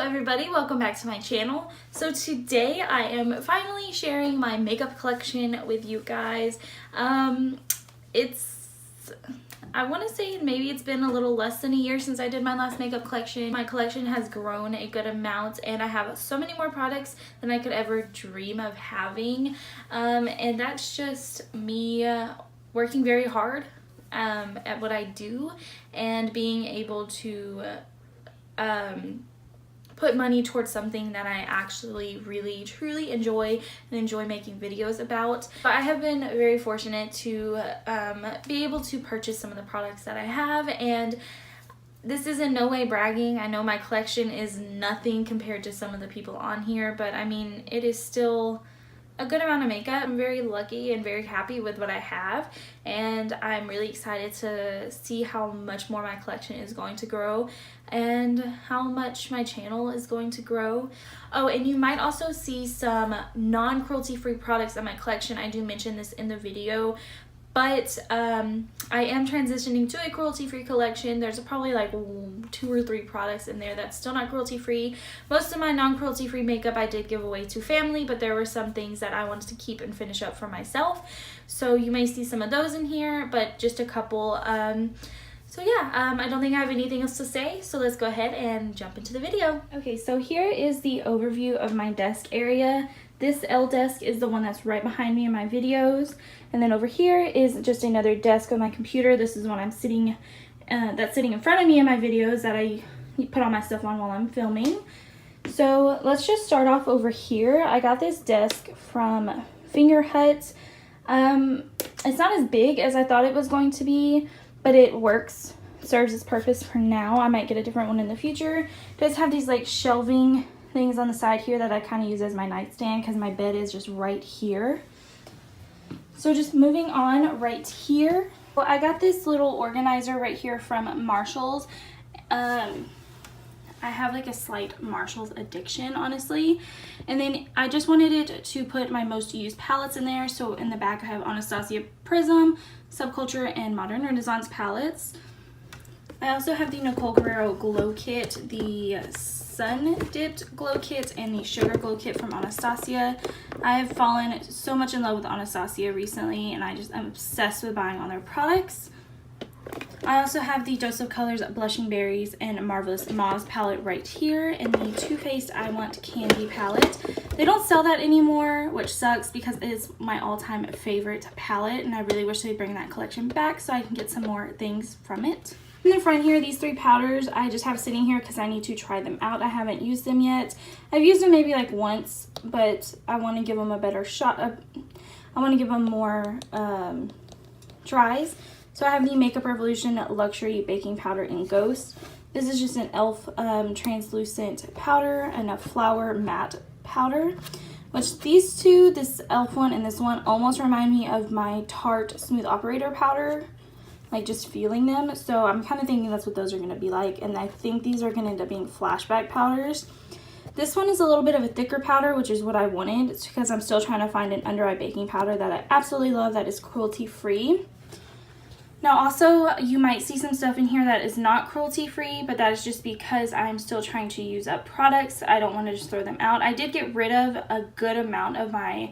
everybody, welcome back to my channel. So today I am finally sharing my makeup collection with you guys. I want to say maybe it's been a little less than a year since I did my last makeup collection. My collection has grown a good amount and I have so many more products than I could ever dream of having. And that's just me working very hard at what I do and being able to put money towards something that I actually really truly enjoy and enjoy making videos about. But I have been very fortunate to be able to purchase some of the products that I have, and this is in no way bragging. I know my collection is nothing compared to some of the people on here, but I mean, it is still a good amount of makeup. I'm very lucky and very happy with what I have, and I'm really excited to see how much more my collection is going to grow and how much my channel is going to grow. Oh, and you might also see some non-cruelty free products in my collection. I do mention this in the video, but I am transitioning to a cruelty-free collection. There's probably like 2 or 3 products in there that's still not cruelty-free. Most of my non-cruelty-free makeup I did give away to family, but there were some things that I wanted to keep and finish up for myself. So you may see some of those in here, but just a couple. So yeah, I don't think I have anything else to say, so let's go ahead and jump into the video. Okay, so here is the overview of my desk area. This L desk is the one that's right behind me in my videos. And then over here is just another desk with my computer. This is one I'm sitting, that's sitting in front of me in my videos that I put all my stuff on while I'm filming. So let's just start off over here. I got this desk from Fingerhut. It's not as big as I thought it was going to be, but it works, serves its purpose for now. I might get a different one in the future. It does have these like shelving things on the side here that I kind of use as my nightstand because my bed is just right here. So just moving on right here. Well, I got this little organizer right here from Marshalls. I have like a slight Marshalls addiction, honestly. And then I just wanted it to put my most used palettes in there. So in the back I have Anastasia Prism, Subculture, and Modern Renaissance palettes. I also have the Nicole Guerrero Glow Kit, the Sun Dipped Glow Kit, and the Sugar Glow Kit from Anastasia. I have fallen so much in love with Anastasia recently, and I'm obsessed with buying all their products. I also have the Dose of Colors Blushing Berries and Marvelous Mauve palette right here, and the Too Faced I Want Candy palette. They don't sell that anymore, which sucks because it is my all-time favorite palette, and I really wish they'd bring that collection back so I can get some more things from it. In the front here, these 3 powders I just have sitting here because I need to try them out. I haven't used them yet. I've used them maybe like once, but I want to give them a better shot. I want to give them more tries. So I have the Makeup Revolution Luxury Baking Powder in Ghost. This is just an e.l.f. translucent powder and a flower matte powder. Which these two, this e.l.f. one and this one, almost remind me of my Tarte Smooth Operator powder. Like just feeling them. So I'm kind of thinking that's what those are going to be like. And I think these are going to end up being flashback powders. This one is a little bit of a thicker powder, which is what I wanted. It's because I'm still trying to find an under eye baking powder that I absolutely love that is cruelty free. Now also, you might see some stuff in here that is not cruelty free, but that is just because I'm still trying to use up products. I don't want to just throw them out. I did get rid of a good amount of my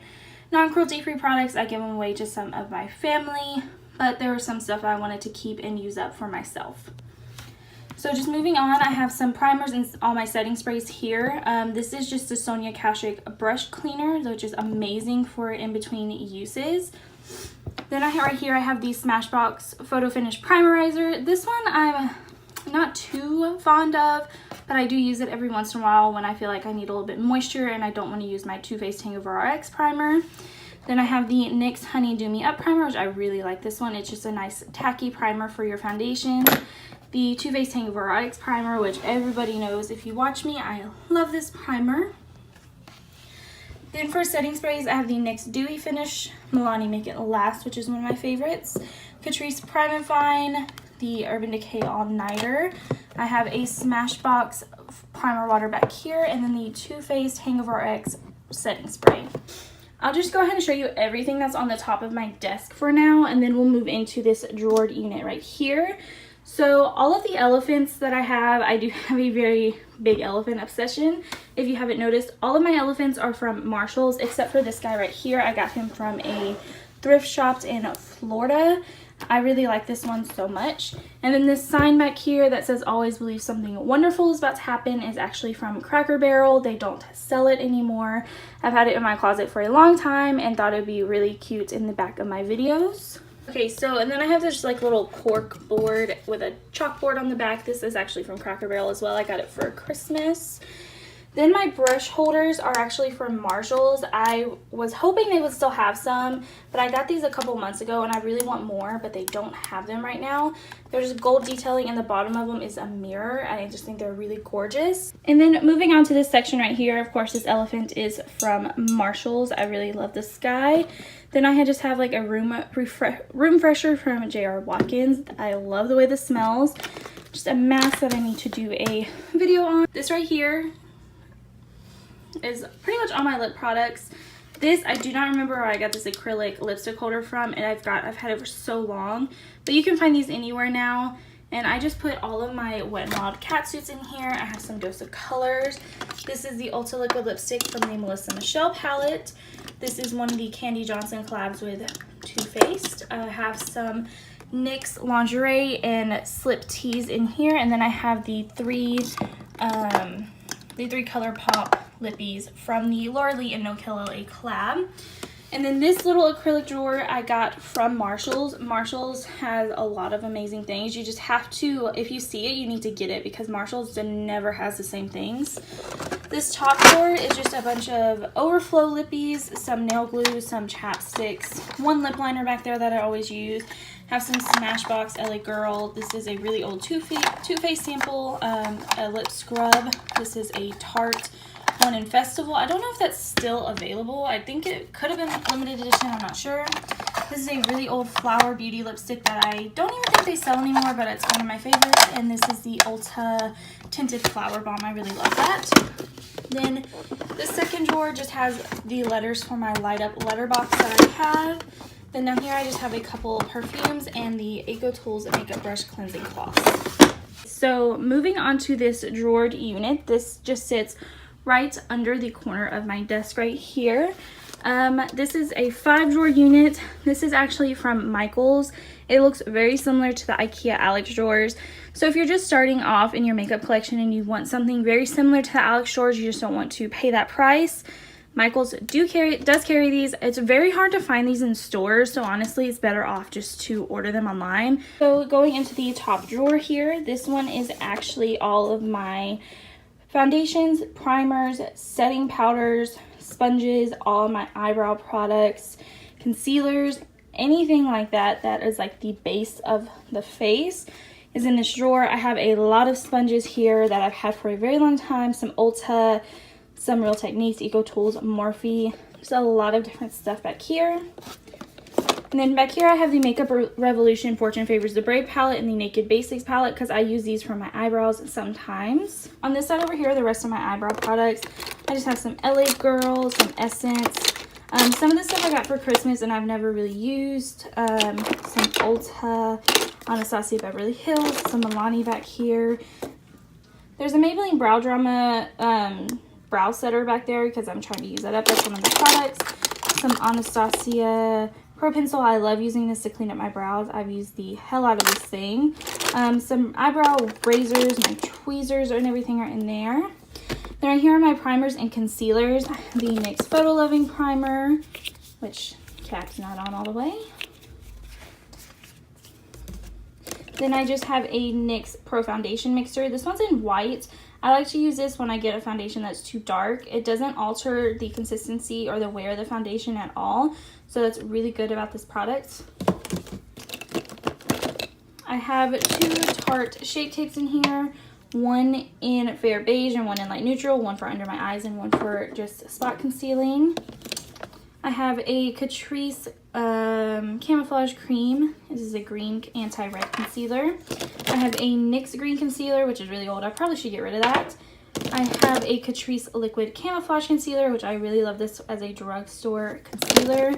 non-cruelty free products. I give them away to some of my family, but there was some stuff I wanted to keep and use up for myself. So just moving on, I have some primers and all my setting sprays here. This is just a Sonia Kashuk brush cleaner, which is amazing for in-between uses. Then right here I have the Smashbox Photo Finish Primerizer. This one I'm not too fond of, but I do use it every once in a while when I feel like I need a little bit moisture and I don't want to use my Too Faced Hangover RX primer. Then I have the NYX Honey Do Me Up primer, which I really like this one. It's just a nice tacky primer for your foundation. The Too Faced Hangover RX primer, which everybody knows if you watch me, I love this primer. Then for setting sprays, I have the NYX Dewy Finish Milani Make It Last, which is one of my favorites. Catrice Prime and Fine, the Urban Decay All Nighter. I have a Smashbox primer water back here, and then the Too Faced Hangover RX setting spray. I'll just go ahead and show you everything that's on the top of my desk for now, and then we'll move into this drawered unit right here. So all of the elephants that I have, I do have a very big elephant obsession. If you haven't noticed, all of my elephants are from Marshalls, except for this guy right here. I got him from a thrift shop in Florida. I really like this one so much. And then this sign back here that says always believe something wonderful is about to happen is actually from Cracker Barrel. They don't sell it anymore. I've had it in my closet for a long time and thought it would be really cute in the back of my videos. Okay, so and then I have this like little cork board with a chalkboard on the back. This is actually from Cracker Barrel as well. I got it for Christmas. Then my brush holders are actually from Marshalls. I was hoping they would still have some, but I got these a couple months ago and I really want more, but they don't have them right now. There's gold detailing and the bottom of them is a mirror. I just think they're really gorgeous. And then moving on to this section right here, of course, this elephant is from Marshalls. I really love the sky. Then I just have like a room fresher from J.R. Watkins. I love the way this smells. Just a mask that I need to do a video on. This right here is pretty much all my lip products. This, I do not remember where I got this acrylic lipstick holder from, and I've had it for so long, but you can find these anywhere now. And I just put all of my Wet n Wild cat suits in here. I have some Dose of Colors. This is the Ulta Liquid Lipstick from the Melissa Michelle palette. This is one of the Candy Johnson collabs with Too Faced. I have some NYX lingerie and slip tees in here, and then I have the three ColourPop lippies from the Laura Lee and No Kill LA collab. And then this little acrylic drawer I got from Marshalls. Marshalls has a lot of amazing things. You just have to, if you see it, you need to get it because Marshalls never has the same things. This top drawer is just a bunch of overflow lippies, some nail glue, some chapsticks, one lip liner back there that I always use. Have some Smashbox LA Girl. This is a really old Too Faced sample, a lip scrub. This is a Tarte one in Festival. I don't know if that's still available. I think it could have been limited edition. I'm not sure. This is a really old Flower Beauty lipstick that I don't even think they sell anymore, but it's one of my favorites. And this is the Ulta Tinted Flower Bomb. I really love that. Then the second drawer just has the letters for my light up letter box that I have. Then down here I just have a couple perfumes and the EcoTools Makeup Brush Cleansing Cloth. So moving on to this drawered unit, this just sits right under the corner of my desk right here. This is a 5-drawer unit. This is actually from Michaels. It looks very similar to the IKEA Alex drawers. So if you're just starting off in your makeup collection and you want something very similar to the Alex drawers, you just don't want to pay that price, Michaels does carry these. It's very hard to find these in stores, so honestly it's better off just to order them online. So going into the top drawer here, this one is actually all of my foundations, primers, setting powders, sponges, all of my eyebrow products, concealers, anything like that that is like the base of the face is in this drawer. I have a lot of sponges here that I've had for a very long time, some Ulta, some Real Techniques, EcoTools, Morphe, just a lot of different stuff back here. And then back here I have the Makeup Revolution Fortune Favors the Brave palette and the Naked Basics palette because I use these for my eyebrows sometimes. On this side over here, the rest of my eyebrow products, I just have some LA Girl, some Essence. Some of this stuff I got for Christmas and I've never really used. Some Ulta, Anastasia Beverly Hills, some Milani back here. There's a Maybelline Brow Drama brow setter back there because I'm trying to use that up. That's one of the products. Some Anastasia Pro Pencil. I love using this to clean up my brows. I've used the hell out of this thing. Some eyebrow razors, my tweezers and everything are in there. Then right here are my primers and concealers. The NYX Photo Loving Primer, which cap's not on all the way. Then I just have a NYX Pro Foundation Mixer. This one's in white. I like to use this when I get a foundation that's too dark. It doesn't alter the consistency or the wear of the foundation at all. So that's really good about this product. I have 2 Tarte Shape Tapes in here. One in Fair Beige and one in Light Neutral. One for under my eyes and one for just spot concealing. I have a Catrice Camouflage Cream. This is a green anti-red concealer. I have a NYX Green Concealer, which is really old. I probably should get rid of that. I have a Catrice Liquid Camouflage Concealer, which I really love this as a drugstore concealer.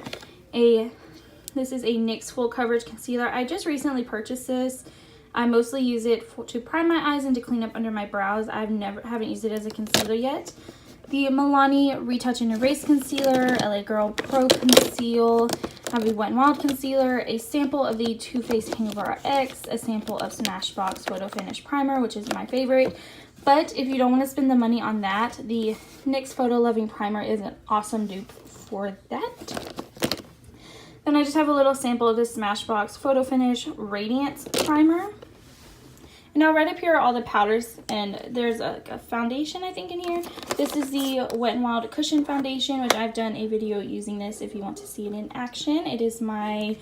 This is a NYX Full Coverage Concealer. I just recently purchased this. I mostly use it to prime my eyes and to clean up under my brows. Haven't used it as a concealer yet. The Milani Retouch and Erase Concealer, LA Girl Pro Conceal. I have the Wet n Wild Concealer, a sample of the Too Faced Hangover RX, a sample of Smashbox Photo Finish Primer, which is my favorite. But if you don't want to spend the money on that, the NYX Photo Loving Primer is an awesome dupe for that. Then I just have a little sample of the Smashbox Photo Finish Radiance Primer. And now right up here are all the powders, and there's a foundation I think in here. This is the Wet n Wild Cushion Foundation, which I've done a video using this if you want to see it in action. It is my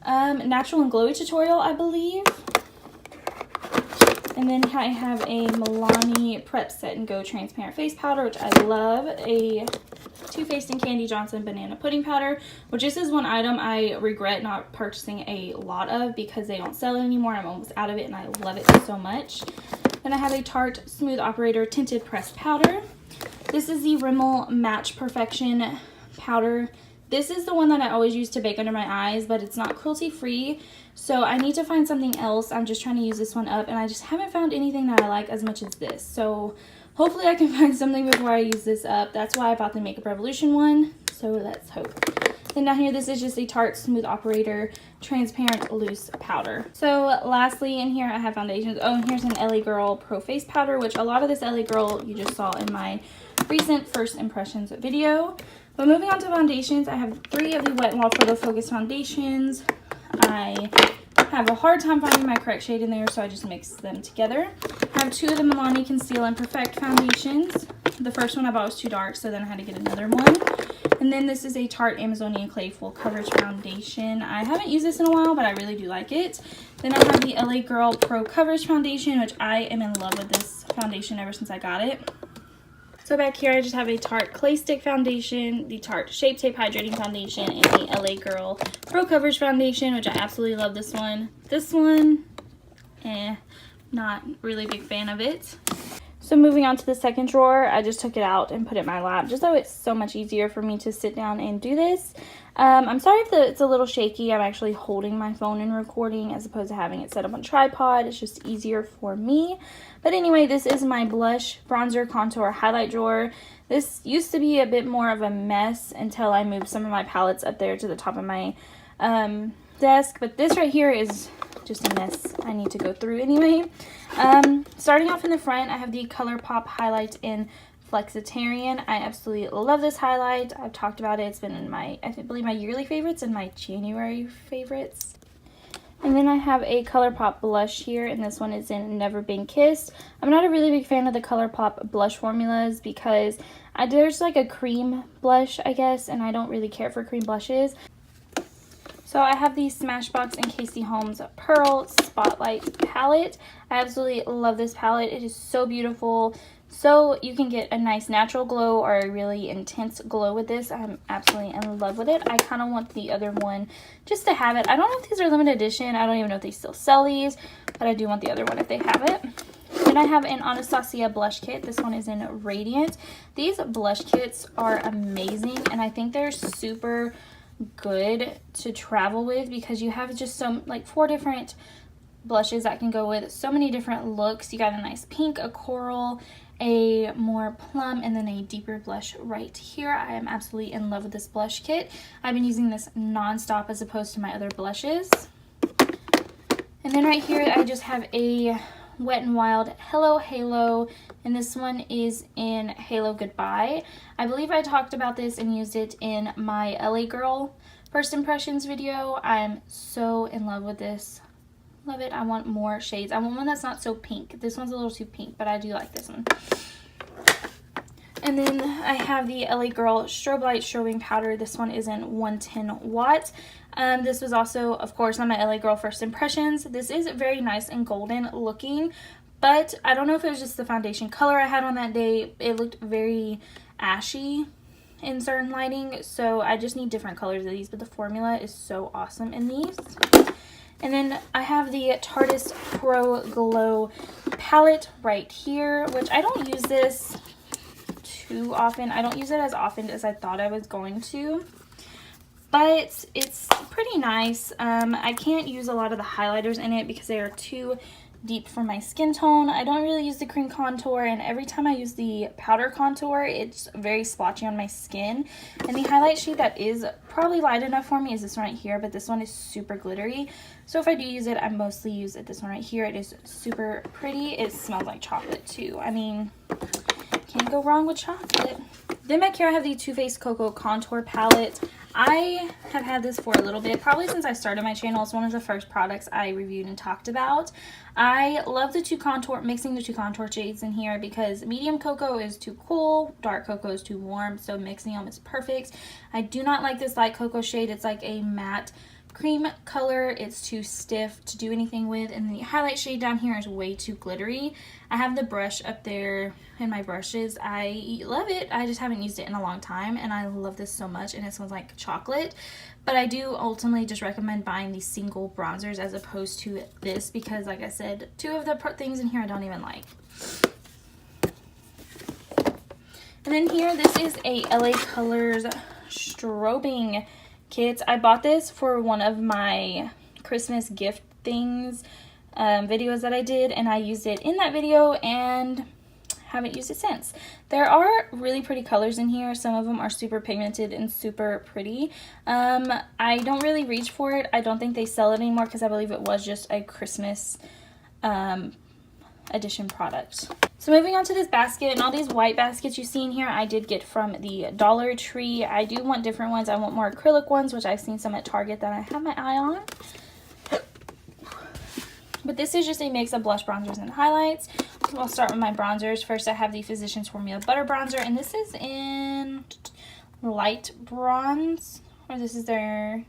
Natural and Glowy tutorial, I believe. And then I have a Milani Prep Set and Go Transparent Face Powder, which I love. A Too Faced and Candy Johnson Banana Pudding Powder, which this is one item I regret not purchasing a lot of because they don't sell it anymore. I'm almost out of it and I love it so much. Then I have a Tarte Smooth Operator Tinted Pressed Powder. This is the Rimmel Match Perfection Powder. This is the one that I always use to bake under my eyes, but it's not cruelty free. So I need to find something else. I'm just trying to use this one up, and I just haven't found anything that I like as much as this. So hopefully I can find something before I use this up. That's why I bought the Makeup Revolution one. So let's hope. Then down here, this is just a Tarte Smooth Operator Transparent Loose Powder. So lastly, in here I have foundations. Oh, and here's an LA Girl Pro Face Powder, which a lot of this LA Girl you just saw in my recent first impressions video. But moving on to foundations, I have 3 of the Wet n Wild Photo Focus foundations. I have a hard time finding my correct shade in there, so I just mixed them together. I have 2 of the Milani Conceal and Perfect foundations. The first one I bought was too dark, so then I had to get another one. And then this is a Tarte Amazonian Clay Full Coverage Foundation. I haven't used this in a while, but I really do like it. Then I have the LA Girl Pro Coverage Foundation, which I am in love with this foundation ever since I got it. So back here, I just have a Tarte Clay Stick Foundation, the Tarte Shape Tape Hydrating Foundation, and the LA Girl Pro Coverage Foundation, which I absolutely love this one. This one, not really a big fan of it. So moving on to the second drawer, I just took it out and put it in my lap, just so it's so much easier for me to sit down and do this. I'm sorry if it's a little shaky. I'm actually holding my phone and recording as opposed to having it set up on tripod. It's just easier for me. But anyway, this is my blush, bronzer, contour, highlight drawer. This used to be a bit more of a mess until I moved some of my palettes up there to the top of my desk. But this right here is just a mess I need to go through anyway. Starting off in the front, I have the ColourPop Highlight in Flexitarian. I absolutely love this highlight. I've talked about it. It's been in my, I believe, my yearly favorites and my January favorites. And then I have a ColourPop blush here, and this one is in Never Been Kissed. I'm not a really big fan of the ColourPop blush formulas because there's like a cream blush, I guess, and I don't really care for cream blushes. So I have the Smashbox and Casey Holmes Pearl Spotlight palette. I absolutely love this palette. It is so beautiful. So you can get a nice natural glow or a really intense glow with this. I'm absolutely in love with it. I kind of want the other one just to have it. I don't know if these are limited edition. I don't even know if they still sell these, but I do want the other one if they have it. Then I have an Anastasia blush kit. This one is in Radiant. These blush kits are amazing, and I think they're super good to travel with because you have just some, like, 4 different blushes that can go with so many different looks. You got a nice pink, a coral, a more plum, and then a deeper blush right here. I am absolutely in love with this blush kit. I've been using this non-stop as opposed to my other blushes. And then right here I just have a Wet n Wild Hello Halo, and this one is in Halo Goodbye. I believe I talked about this and used it in my LA Girl first impressions video. I'm so in love with this. Love it. I want more shades. I want one that's not so pink. This one's a little too pink, but I do like this one. And then I have the LA Girl Strobe Light Strobing Powder. This one is in 110 watts. This was also, of course, on my LA Girl first impressions. This is very nice and golden looking, but I don't know if it was just the foundation color I had on that day. It looked very ashy in certain lighting, so I just need different colors of these, but the formula is so awesome in these. And then I have the Tarteist Pro Glow palette right here, which I don't use this too often. I don't use it as often as I thought I was going to. but it's pretty nice. I can't use a lot of the highlighters in it because they are too deep for my skin tone. I don't really use the cream contour, and every time I use the powder contour, it's very splotchy on my skin. And the highlight shade that is probably light enough for me is this one right here, but this one is super glittery. So if I do use it, I mostly use this one right here. It is super pretty. It smells like chocolate too. I mean, can't go wrong with chocolate. Then back here I have the Too Faced Cocoa Contour Palette. I have had this for a little bit, probably since I started my channel. It's one of the first products I reviewed and talked about. I love mixing the two contour shades in here because medium cocoa is too cool, dark cocoa is too warm, so mixing them is perfect. I do not like this light cocoa shade. It's like a matte cream color. It's too stiff to do anything with, and the highlight shade down here is way too glittery. I have the brush up there in my brushes. I love it. I just haven't used it in a long time, and I love this so much, and it smells like chocolate. But I do ultimately just recommend buying these single bronzers as opposed to this because, like I said, two of the things in here I don't even like. And then here, this is a LA Colors strobing kits. I bought this for one of my Christmas gift things videos that I did, and I used it in that video and haven't used it since. There are really pretty colors in here. Some of them are super pigmented and super pretty. I don't really reach for it. I don't think they sell it anymore because I believe it was just a Christmas edition product. So moving on to this basket, and all these white baskets you see in here I did get from the Dollar Tree. I do want different ones. I want more acrylic ones, which I've seen some at Target that I have my eye on. But this is just a mix of blush, bronzers, and highlights. I'll start with my bronzers. First I have the Physicians Formula Butter Bronzer, and this is in light bronze, or this is their...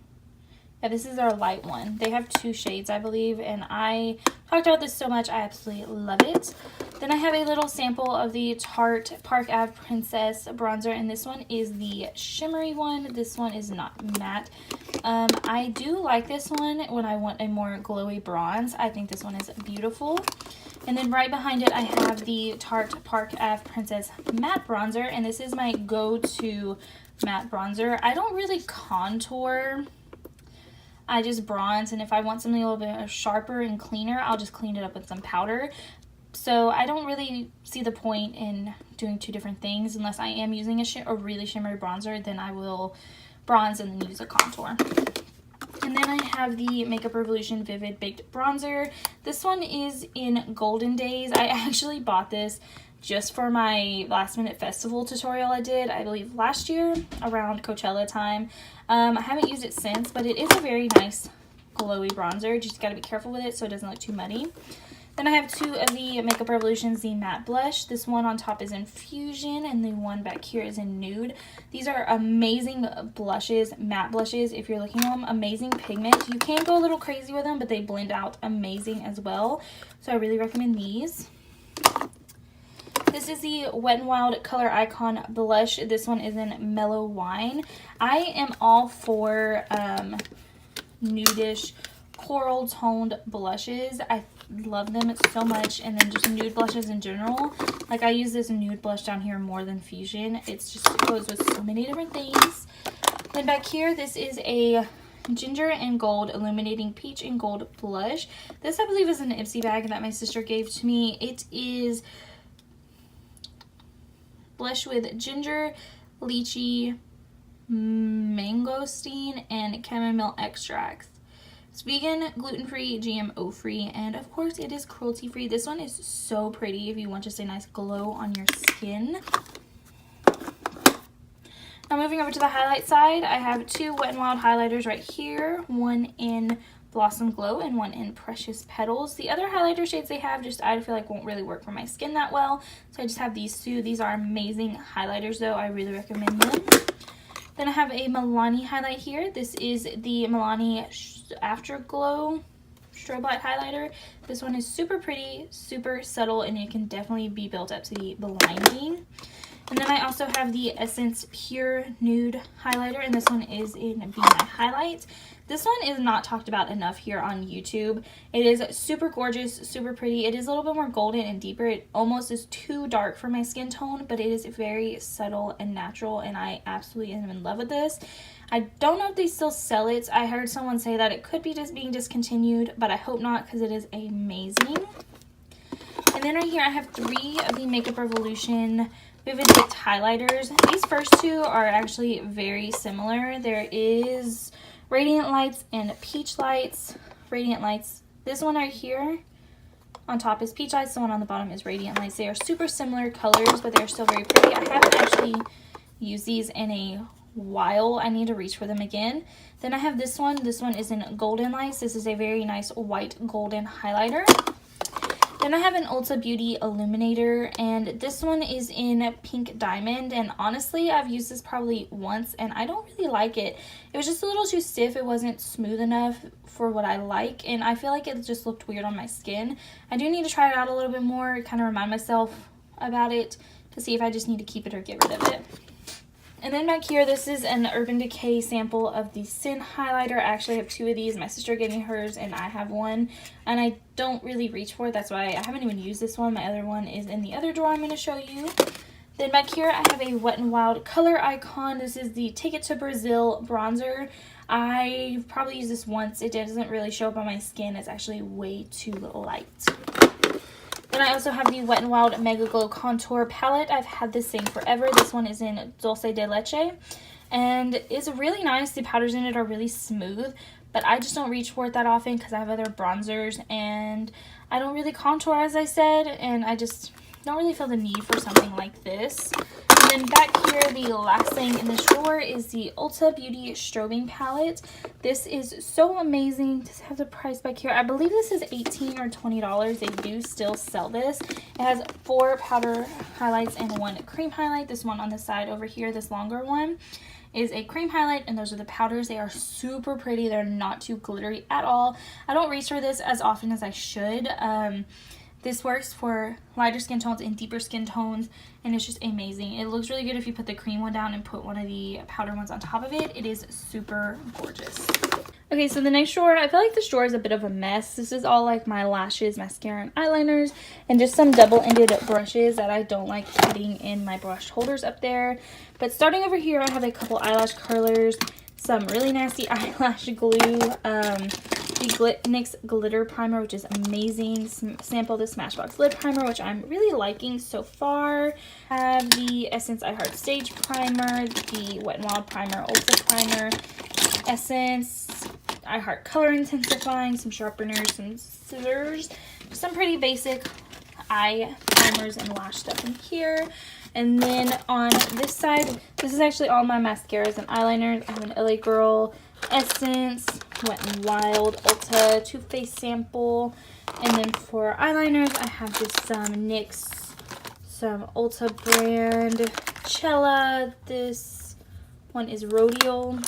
yeah, this is our light one. They have two shades, I believe, and I talked about this so much. I absolutely love it. Then I have a little sample of the Tarte Park Ave Princess bronzer, and this one is the shimmery one. This one is not matte. I do like this one when I want a more glowy bronze. I think this one is beautiful. And then right behind it, I have the Tarte Park Ave Princess Matte Bronzer, and this is my go-to matte bronzer. I don't really contour. I just bronze, and if I want something a little bit sharper and cleaner, I'll just clean it up with some powder. So I don't really see the point in doing two different things unless I am using a really shimmery bronzer. Then I will bronze and then use a contour. And then I have the Makeup Revolution Vivid Baked Bronzer. This one is in Golden Days. I actually bought this just for my last minute festival tutorial I did, I believe last year around Coachella time. I haven't used it since, but it is a very nice glowy bronzer. Just got to be careful with it so it doesn't look too muddy. Then I have two of the Makeup Revolution Z Matte Blush. This one on top is in Fusion, and the one back here is in Nude. These are amazing blushes, matte blushes. If you're looking at them, amazing pigment. You can go a little crazy with them, but they blend out amazing as well. So I really recommend these. This is the Wet n Wild Color Icon Blush. This one is in Mellow Wine. I am all for nudish, coral toned blushes. I love them so much, and then just nude blushes in general. Like, I use this nude blush down here more than Fusion. It goes with so many different things. Then back here, this is a Ginger and Gold Illuminating Peach and Gold Blush. This, I believe, is an Ipsy bag that my sister gave to me. It is blush with ginger, lychee, mangosteen, and chamomile extracts. It's vegan, gluten-free, GMO-free, and of course it is cruelty-free. This one is so pretty if you want just a nice glow on your skin. Now moving over to the highlight side, I have two Wet n Wild highlighters right here. One in Blossom Glow and one in Precious Petals. The other highlighter shades they have just I feel like won't really work for my skin that well. So I just have these two. These are amazing highlighters though. I really recommend them. Then I have a Milani highlight here. This is the Milani Afterglow Strobe Light Highlighter. This one is super pretty, super subtle, and it can definitely be built up to be blinding. And then I also have the Essence Pure Nude Highlighter, and this one is in Be My Highlight. This one is not talked about enough here on YouTube. It is super gorgeous, super pretty. It is a little bit more golden and deeper. It almost is too dark for my skin tone, but it is very subtle and natural, and I absolutely am in love with this. I don't know if they still sell it. I heard someone say that it could be just being discontinued, but I hope not because it is amazing. And then right here I have 3 of the Makeup Revolution Vivid Lift Highlighters. These first 2 are actually very similar. There is Radiant Lights and Peach Lights. Radiant Lights, this one right here on top is Peach Lights, the one on the bottom is Radiant Lights. They are super similar colors, but they're still very pretty. I haven't actually used these in a while. I need to reach for them again. Then I have this one. This one is in Golden Lights. This is a very nice white golden highlighter. Then I have an Ulta Beauty Illuminator, and this one is in Pink Diamond, and honestly I've used this probably once and I don't really like it. It was just a little too stiff. It wasn't smooth enough for what I like, and I feel like it just looked weird on my skin. I do need to try it out a little bit more, kind of remind myself about it to see if I just need to keep it or get rid of it. And then back here, this is an Urban Decay sample of the Sin Highlighter. I actually have 2 of these. My sister gave me hers and I have one. And I don't really reach for it. That's why I haven't even used this one. My other one is in the other drawer I'm going to show you. Then back here, I have a Wet n Wild Color Icon. This is the Take It to Brazil bronzer. I've probably used this once. It doesn't really show up on my skin. It's actually way too light. Then I also have the Wet n Wild Mega Glow Contour Palette. I've had this thing forever. This one is in Dulce de Leche. And it's really nice. The powders in it are really smooth. But I just don't reach for it that often because I have other bronzers. And I don't really contour, as I said. And I just don't really feel the need for something like this. And then back here, the last thing in this drawer is the Ulta Beauty Strobing Palette. This is so amazing. Just have the price back here. I believe this is $18 or $20. They do still sell this. It has 4 powder highlights and 1 cream highlight. This one on the side over here, this longer one, is a cream highlight, and those are the powders. They are super pretty. They're not too glittery at all. I don't reach for this as often as I should. This works for lighter skin tones and deeper skin tones, and it's just amazing. It looks really good if you put the cream one down and put one of the powder ones on top of it. It is super gorgeous. Okay, so the next drawer, I feel like this drawer is a bit of a mess. This is all like my lashes, mascara, and eyeliners, and just some double-ended brushes that I don't like putting in my brush holders up there. But starting over here, I have a couple eyelash curlers, some really nasty eyelash glue, the NYX Glitter Primer, which is amazing. Sample the Smashbox Lid Primer, which I'm really liking so far. I have the Essence I Heart Stage Primer, the Wet n Wild Primer, Ulta Primer, Essence I Heart Color Intensifying, some sharpeners, some scissors, some pretty basic eye primers and lash stuff in here. And then on this side, this is actually all my mascaras and eyeliners. I have an LA Girl, Essence, Wet n Wild, Ulta, Too Faced sample. And then for eyeliners, I have just some NYX, some Ulta brand, Cella. This one is Rodial,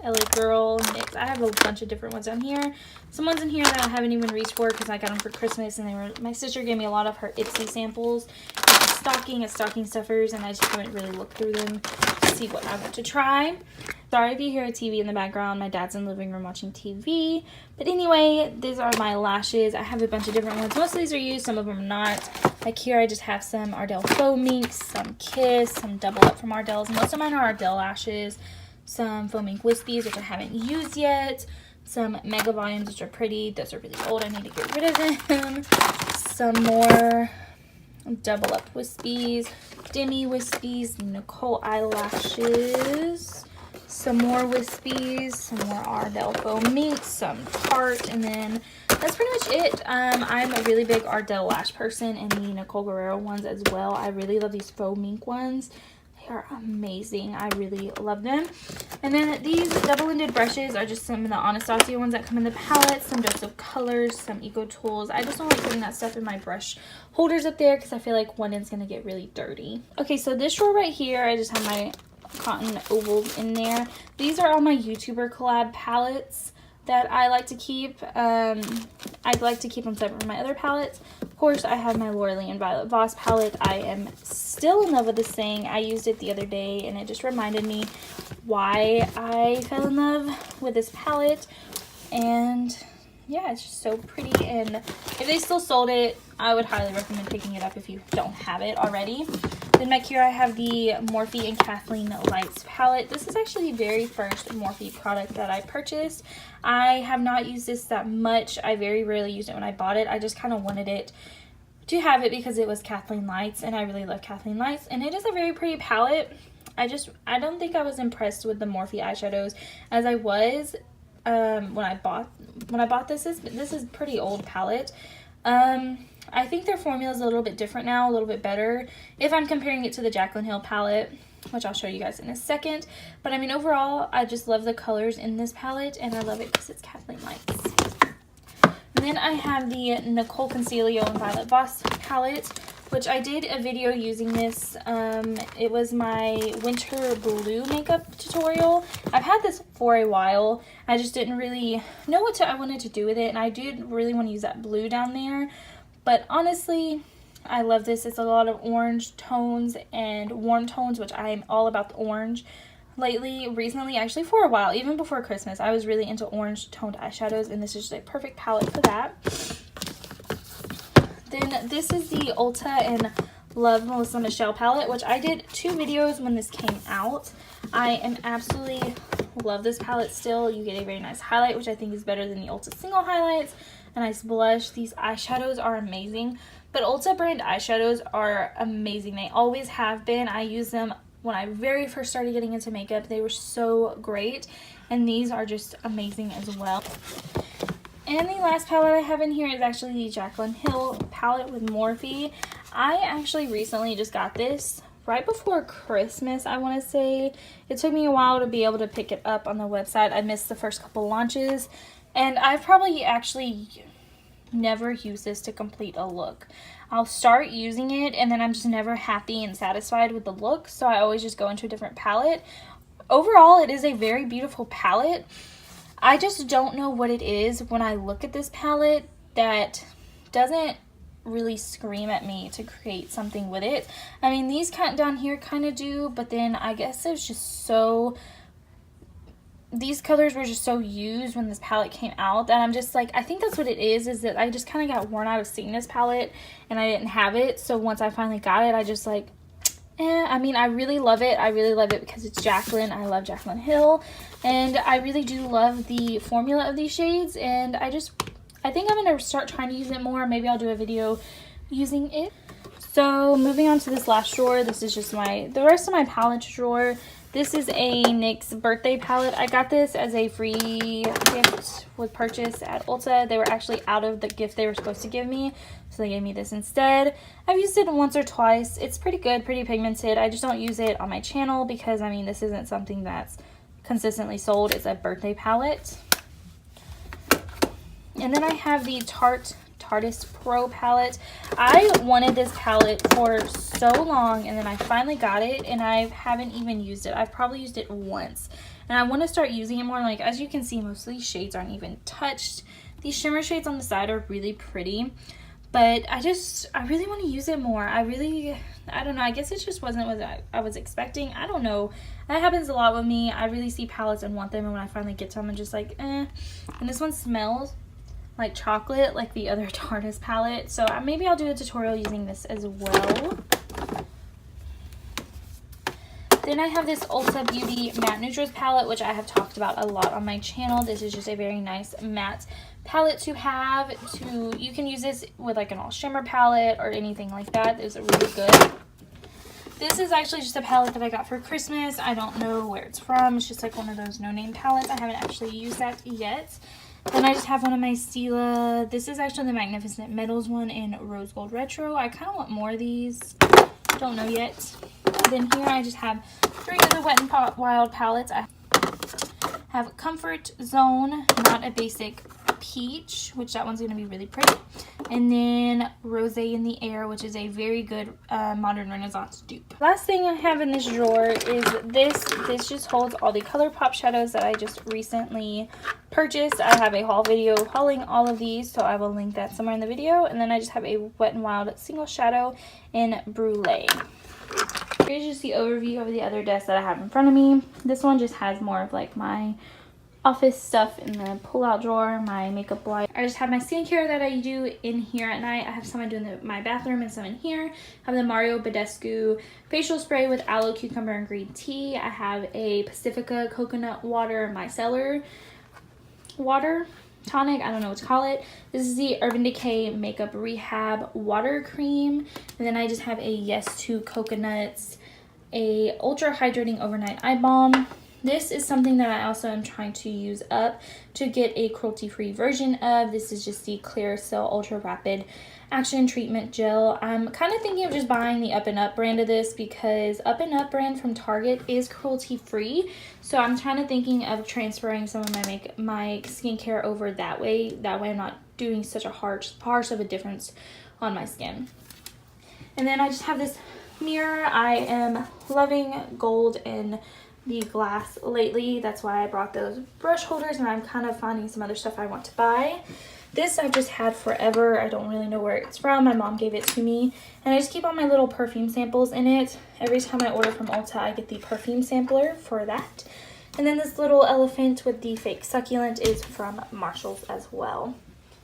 LA Girl, NYX. I have a bunch of different ones on here. Some ones in here that I haven't even reached for because I got them for Christmas, and my sister gave me a lot of her Ipsy samples. It's stocking stuffers, and I just haven't really looked through them to see what I want to try. Sorry if you hear a TV in the background. My dad's in the living room watching TV. But anyway, these are my lashes. I have a bunch of different ones. Most of these are used, some of them are not. Like here, I just have some Ardell Faux Minks, some Kiss, some Double Up from Ardell's. Most of mine are Ardell lashes. Some Faux Mink Wispies, which I haven't used yet. Some Mega Volumes, which are pretty. Those are really old. I need to get rid of them. Some more Double Up Wispies, Demi Wispies, Nicole eyelashes, some more Wispies, some more Ardell Faux Mink, some Tarte, and then that's pretty much it. I'm a really big Ardell lash person, and the Nicole Guerrero ones as well. I really love these Faux Mink ones. They are amazing. I really love them. And then these double-ended brushes are just some of the Anastasia ones that come in the palette. Some Dose of Colors, some Eco Tools. I just don't like putting that stuff in my brush holders up there because I feel like one end's going to get really dirty. Okay, so this drawer right here, I just have my cotton ovals in there. These are all my YouTuber collab palettes. that I like to keep. I like to keep them separate from my other palettes. Of course, I have my Laura Lee and Violet Voss palette. I am still in love with this thing. I used it the other day, and it just reminded me why I fell in love with this palette. And yeah, it's just so pretty, and if they still sold it, I would highly recommend picking it up if you don't have it already. Then back here I have the Morphe and Kathleen Lights palette. This is actually the very first Morphe product that I purchased. I have not used this that much. I very rarely used it when I bought it. I just kind of wanted it to have it because it was Kathleen Lights, and I really love Kathleen Lights, and it is a very pretty palette. I don't think I was impressed with the Morphe eyeshadows as I was when I bought this. This is pretty old palette. I think their formula is a little bit different now, a little bit better if I'm comparing it to the Jaclyn Hill palette, which I'll show you guys in a second. But I mean, overall, I just love the colors in this palette, and I love it because it's Kathleen Lights. And then I have the Nicole Concealio and Violet Voss palette, which I did a video using this. It was my winter blue makeup tutorial. I've had this for a while. I just didn't really know what I wanted to do with it, and I did really want to use that blue down there. But honestly, I love this. It's a lot of orange tones and warm tones, which I am all about the orange. Recently, actually for a while, even before Christmas, I was really into orange toned eyeshadows, and this is just a perfect palette for that. Then this is the Ulta and Love Melissa Michelle palette, which I did 2 videos when this came out. I am absolutely love this palette still. You get a very nice highlight, which I think is better than the Ulta single highlights. A nice blush. These eyeshadows are amazing. But Ulta brand eyeshadows are amazing. They always have been. I used them when I very first started getting into makeup. They were so great. And these are just amazing as well. And the last palette I have in here is actually the Jaclyn Hill palette with Morphe. I actually recently just got this right before Christmas, I want to say. It took me a while to be able to pick it up on the website. I missed the first couple launches. And I've probably actually never used this to complete a look. I'll start using it, and then I'm just never happy and satisfied with the look. So I always just go into a different palette. Overall, it is a very beautiful palette. I just don't know what it is when I look at this palette that doesn't really scream at me to create something with it. I mean, these down here kind of do, but then I guess it's just so... These colors were just so used when this palette came out that I'm just like, I think that's what it is that I just kind of got worn out of seeing this palette and I didn't have it. So once I finally got it, I just like, I mean, I really love it. I really love it because it's Jaclyn. I love Jaclyn Hill, and I really do love the formula of these shades, and I think I'm going to start trying to use it more. Maybe I'll do a video using it. So moving on to this last drawer, this is just the rest of my palette drawer. This is a NYX birthday palette. I got this as a free gift with purchase at Ulta. They were actually out of the gift they were supposed to give me, so they gave me this instead. I've used it once or twice. It's pretty good, pretty pigmented. I just don't use it on my channel because, I mean, this isn't something that's consistently sold. It's a birthday palette. And then I have the Tarte Artist Pro palette. I wanted this palette for so long, and then I finally got it, and I haven't even used it. I've probably used it once, and I want to start using it more. Like, as you can see, most of these shades aren't even touched. These shimmer shades on the side are really pretty, but I really want to use it more. I don't know, I guess it just wasn't what I was expecting. I don't know, that happens a lot with me. I really see palettes and want them, and when I finally get to them, I'm just like, eh. And this one smells like chocolate, like the other Tarte palette. So maybe I'll do a tutorial using this as well. Then I have this Ulta Beauty Matte Neutrals palette, which I have talked about a lot on my channel. This is just a very nice matte palette to have. You can use this with like an all shimmer palette or anything like that. It's really good. This is actually just a palette that I got for Christmas. I don't know where it's from. It's just like one of those no-name palettes. I haven't actually used that yet. Then I just have one of my Stila. This is actually the Magnificent Metals one in Rose Gold Retro. I kind of want more of these. Don't know yet. Then here I just have 3 of the Wet n Wild palettes. I have Comfort Zone, not a basic Peach, which that one's going to be really pretty. And then Rosé in the Air, which is a very good Modern Renaissance dupe. Last thing I have in this drawer is this. This just holds all the ColourPop shadows that I just recently purchased. I have a haul video hauling all of these, so I will link that somewhere in the video. And then I just have a Wet n Wild single shadow in Brulee. Here's just the overview of the other desk that I have in front of me. This one just has more of like my office stuff in the pull-out drawer, my makeup light. I just have my skincare that I do in here at night. I have some I do in my bathroom and some in here. I have the Mario Badescu facial spray with aloe, cucumber, and green tea. I have a Pacifica coconut water micellar water tonic, I don't know what to call it. This is the Urban Decay Makeup Rehab Water Cream. And then I just have a Yes to Coconuts, a Ultra Hydrating Overnight Eye Balm. This is something that I also am trying to use up to get a cruelty-free version of. This is just the Clearasil Ultra Rapid Action Treatment Gel. I'm kind of thinking of just buying the Up and Up brand of this because Up and Up brand from Target is cruelty-free. So I'm thinking of transferring some of my skincare over that way. That way I'm not doing such a harsh of a difference on my skin. And then I just have this mirror. I am loving gold and the glass lately. That's why I brought those brush holders, and I'm kind of finding some other stuff I want to buy. This I've just had forever. I don't really know where it's from. My mom gave it to me, and I just keep all my little perfume samples in it. Every time I order from Ulta, I get the perfume sampler for that. And then this little elephant with the fake succulent is from Marshalls as well.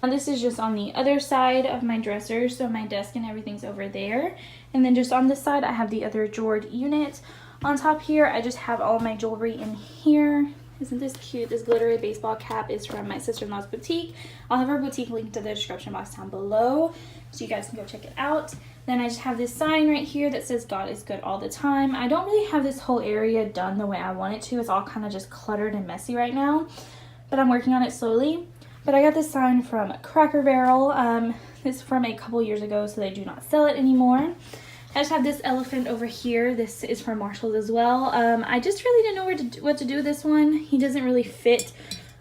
Now this is just on the other side of my dresser, so my desk and everything's over there. And then just on this side, I have the other drawered unit. On top here, I just have all my jewelry in here. Isn't this cute? This glittery baseball cap is from my sister-in-law's boutique. I'll have her boutique linked to the description box down below, so you guys can go check it out. Then I just have this sign right here that says God is good all the time. I don't really have this whole area done the way I want it to. It's all kind of just cluttered and messy right now, but I'm working on it slowly. But I got this sign from Cracker Barrel. It's from a couple years ago, so they do not sell it anymore. I just have this elephant over here. This is from Marshalls as well. I just really didn't know what to do with this one. He doesn't really fit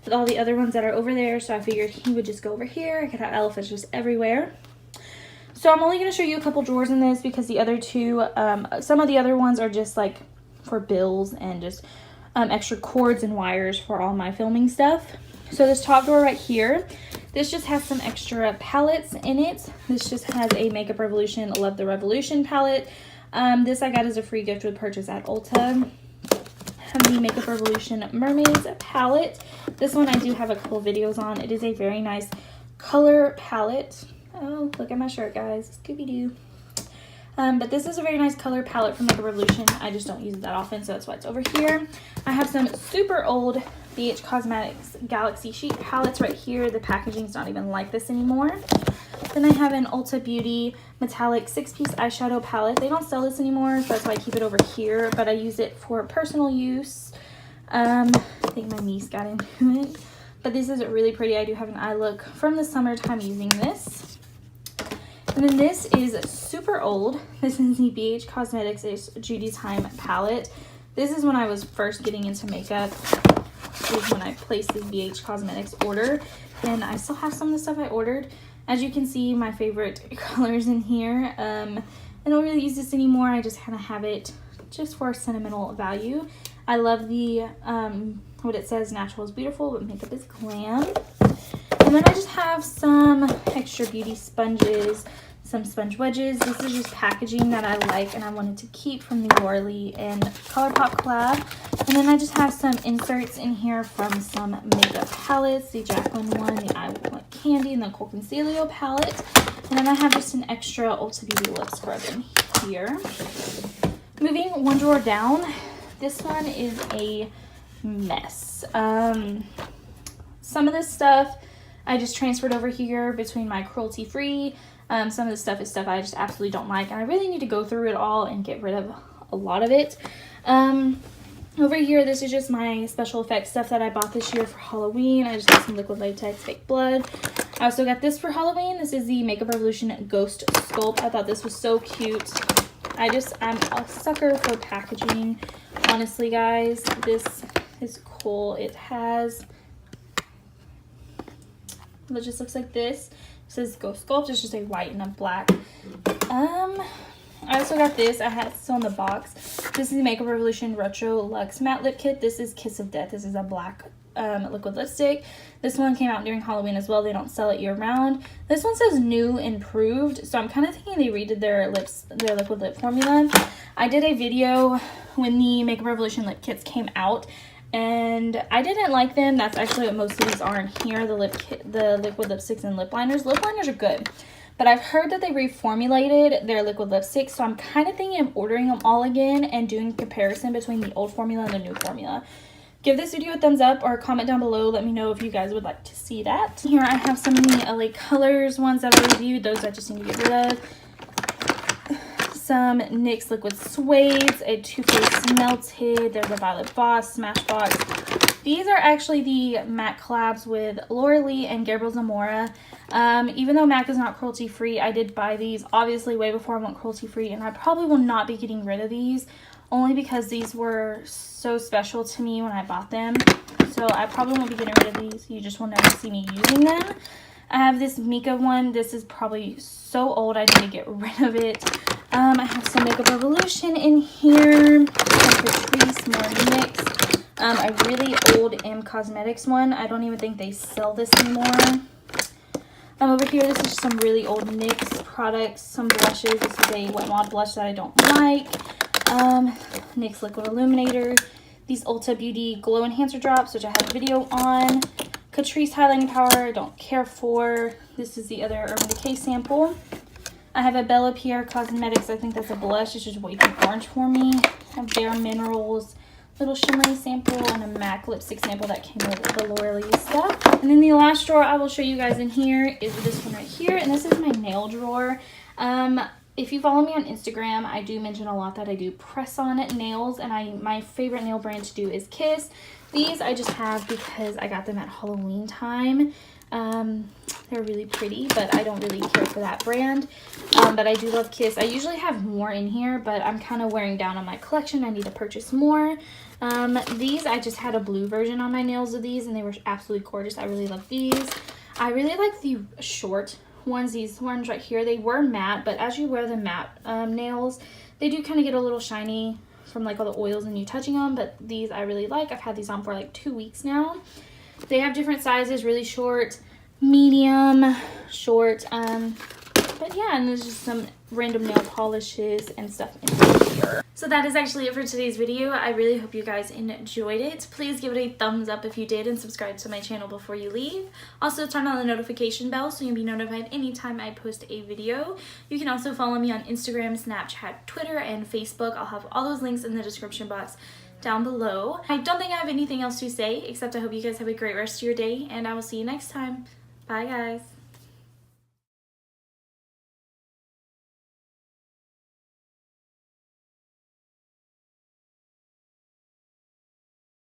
with all the other ones that are over there, so I figured he would just go over here. I could have elephants just everywhere. So I'm only going to show you a couple drawers in this because the other two, some of the other ones are just like for bills and just extra cords and wires for all my filming stuff. So this top drawer right here, this just has some extra palettes in it. This just has a Makeup Revolution Love the Revolution palette. This I got as a free gift with purchase at Ulta. I have the Makeup Revolution Mermaids palette. This one I do have a couple videos on. It is a very nice color palette. Oh, look at my shirt, guys. Scooby-Doo. But this is a very nice color palette from Makeup Revolution. I just don't use it that often, so that's why it's over here. I have some super old BH Cosmetics Galaxy Sheet palettes right here. The packaging's not even like this anymore. Then I have an Ulta Beauty metallic 6-piece eyeshadow palette. They don't sell this anymore, so that's why I keep it over here, but I use it for personal use. I think my niece got into it. But this is really pretty. I do have an eye look from the summertime using this. And then this is super old. This is the BH Cosmetics Judy Time palette. This is when I was first getting into makeup. This is when I placed this BH Cosmetics order. And I still have some of the stuff I ordered. As you can see, my favorite colors in here. I don't really use this anymore. I just kind of have it just for sentimental value. I love the, what it says, natural is beautiful, but makeup is glam. And then I just have some extra beauty sponges, some sponge wedges. This is just packaging that I like and I wanted to keep from the Laura and ColourPop collab. And then I just have some inserts in here from some makeup palettes, the Jaclyn one, the I Want Candy, and the Cole Concilio palette. And then I have just an extra Ulta Beauty lip scrub in here. Moving one drawer down, this one is a mess. Some of this stuff I just transferred over here between my cruelty-free. Some of the stuff is stuff I just absolutely don't like, and I really need to go through it all and get rid of a lot of it. Over here, this is just my special effects stuff that I bought this year for Halloween. I just got some liquid latex fake blood. I also got this for Halloween. This is the Makeup Revolution Ghost Sculpt. I thought this was so cute. I'm a sucker for packaging. Honestly, guys, this is cool. It has It just looks like this. It says Go Sculpt. It's just a white and a black. I also got this. I had it still in the box. This is the Makeup Revolution Retro Luxe Matte Lip Kit. This is Kiss of Death. This is a black liquid lipstick. This one came out during Halloween as well. They don't sell it year round. This one says new improved, so I'm kind of thinking they redid their liquid lip formula. I did a video when the Makeup Revolution lip kits came out, and I didn't like them. That's actually what most of these are in here, the liquid lipsticks and lip liners. Lip liners are good, but I've heard that they reformulated their liquid lipsticks, so I'm kind of thinking of ordering them all again and doing a comparison between the old formula and the new formula. Give this video a thumbs up or comment down below. Let me know if you guys would like to see that. Here I have some of the LA Colors ones that I reviewed. Those I just need to get rid of. Some NYX Liquid Suedes, a Too Faced Melted. There's a Violet Voss, Smashbox. These are actually the MAC collabs with Laura Lee and Gabriel Zamora. Even though MAC is not cruelty free, I did buy these obviously way before I went cruelty free, and I probably will not be getting rid of these only because these were so special to me when I bought them. So I probably won't be getting rid of these. You just will never see me using them. I have this Mika one. This is probably so old I need to get rid of it. I have some Makeup Revolution in here. Some Catrice, more NYX. A really old M Cosmetics one. I don't even think they sell this anymore. Over here, this is just some really old NYX products. Some blushes. This is a Wet n Wild blush that I don't like. NYX Liquid Illuminator. These Ulta Beauty Glow Enhancer Drops, which I have a video on. Catrice Highlighting Powder, I don't care for. This is the other Urban Decay sample. I have a Bella Pierre Cosmetics, I think that's a blush. It's just way too orange for me. I have Bare Minerals little shimmery sample and a MAC lipstick sample that came with the Laura Lee stuff. And then the last drawer I will show you guys in here is this one right here, and this is my nail drawer. If you follow me on Instagram, I do mention a lot that I do press-on nails, and my favorite nail brand to do is Kiss. These I just have because I got them at Halloween time. They're really pretty, but I don't really care for that brand. But I do love Kiss. I usually have more in here, but I'm kind of wearing down on my collection. I need to purchase more. These, I just had a blue version on my nails of these, and they were absolutely gorgeous. I really love these. I really like the short ones, these ones right here. They were matte, but as you wear the matte nails, they do kind of get a little shiny from like all the oils and you touching them, but these I really like. I've had these on for like 2 weeks now. They have different sizes, really short, medium, short, but yeah, and there's just some random nail polishes and stuff in here. So that is actually it for today's video. I really hope you guys enjoyed it. Please give it a thumbs up if you did, and subscribe to my channel before you leave. Also turn on the notification bell so you'll be notified anytime I post a video. You can also follow me on Instagram, Snapchat, Twitter, and Facebook. I'll have all those links in the description box down below. I don't think I have anything else to say, except I hope you guys have a great rest of your day, and I will see you next time. Bye guys.